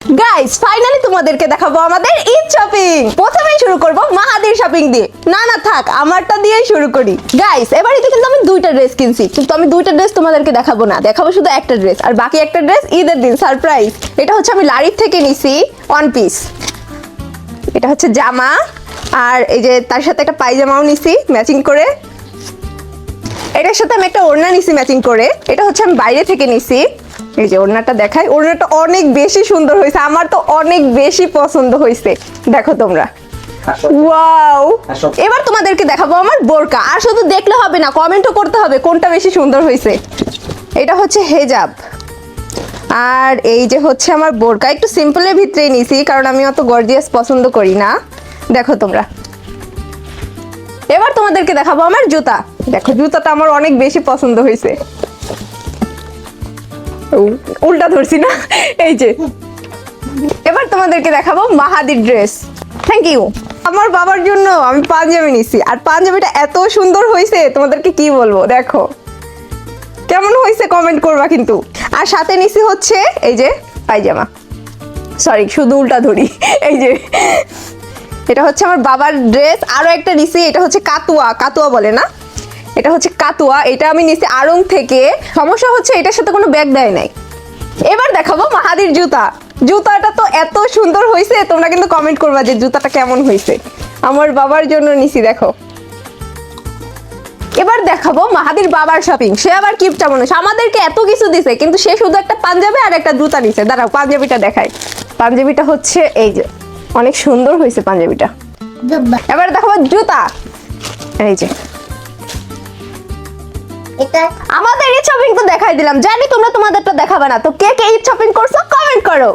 Guys finally তোমাদেরকে দেখাবো আমাদের ঈদ শপিং। প্রথমেই শুরু করব মাহাদির শপিং দিয়ে। না থাক, আমারটা দিয়েই শুরু করি। গাইস এবার ঈদে কিন্তু আমি দুইটা ড্রেস কিনছি, কিন্তু আমি দুইটা ড্রেস তোমাদেরকে দেখাবো না, দেখাবো শুধু একটা ড্রেস, আর বাকি একটা ড্রেস ঈদের দিন সারপ্রাইজ। এটা হচ্ছে আমি লারিফ থেকে নিছি ওয়ান পিস। এটা হচ্ছে জামা, আর এই যে তার সাথে একটা পায়জামাও নিছি ম্যাচিং করে। এটার সাথে আমি একটা ওড়না নিছি ম্যাচিং করে। এটা হচ্ছে আমি বাইরে থেকে নিছি। এই যে ওড়নাটা দেখাই, ওড়নাটা অনেক বেশি সুন্দর হয়েছে, আমার তো অনেক বেশি পছন্দ হয়েছে। দেখো তোমরা, ওয়াও। এবার তোমাদেরকে দেখাবো আমার বোরকা। আর শুধু দেখলে হবে না, কমেন্টও করতে হবে কোনটা বেশি সুন্দর হয়েছে। এটা হচ্ছে হেজাব, আর এই যে হচ্ছে আমার বোরকা। একটু সিম্পলের ভিতরে নিছি কারণ আমি অত গর্জিয়াস পছন্দ করি না। দেখো তোমরা, এবার তোমাদেরকে দেখাবো আমার জুতা। দেখো জুতাটা আমার অনেক বেশি পছন্দ হয়েছে। উল্টা ধরছি না, এই যে। এবার তোমাদেরকে দেখাবো মাহাদির ড্রেস। Thank you. আমার বাবার জন্য আমি পাঞ্জাবি নিছি, আর পাঞ্জাবিটা এত সুন্দর হয়েছে তোমাদেরকে কি বলবো। দেখো কেমন হয়েছে কমেন্ট করবা কিন্তু। আর সাথে নিছি হচ্ছে এই যে পায়জামা, সরি শুধু উল্টা ধরি, এই যে এটা হচ্ছে আমার বাবার ড্রেস। আরো একটা নিছি, এটা হচ্ছে কাতুয়া, কাতুয়া বলে না, এটা হচ্ছে কাতুয়া। এটা আমি নিছি আড়ং থেকে। সমস্যা হচ্ছে এটার সাথে কোনো ব্যাগ দেয় নাই। এবার দেখাবো মাহাদির জুতা। জুতাটা তো এত সুন্দর হয়েছে, তোমরা কিন্তু কমেন্ট করবা যে জুতাটা কেমন হয়েছে। আমার বাবার জন্য নিছি, দেখো। এবার দেখাবো মাহাদির বাবার শপিং। সে আবার কিপটা মানুষ, আমাদেরকে এত কিছু দিছে কিন্তু সে শুধু একটা পাঞ্জাবি আর একটা জুতা নিছে। দাঁড়াও পাঞ্জাবিটা দেখাই। পাঞ্জাবিটা হচ্ছে এই যে, অনেক সুন্দর হয়েছে পাঞ্জাবিটা। এবার দেখাবো জুতা, এই যে। আমাদের ঈদ শপিং তো দেখাই দিলাম, জানি তোমরা তোমাদেরটা দেখাবে না। তো কে কে ঈদ শপিং করছো কমেন্ট করো।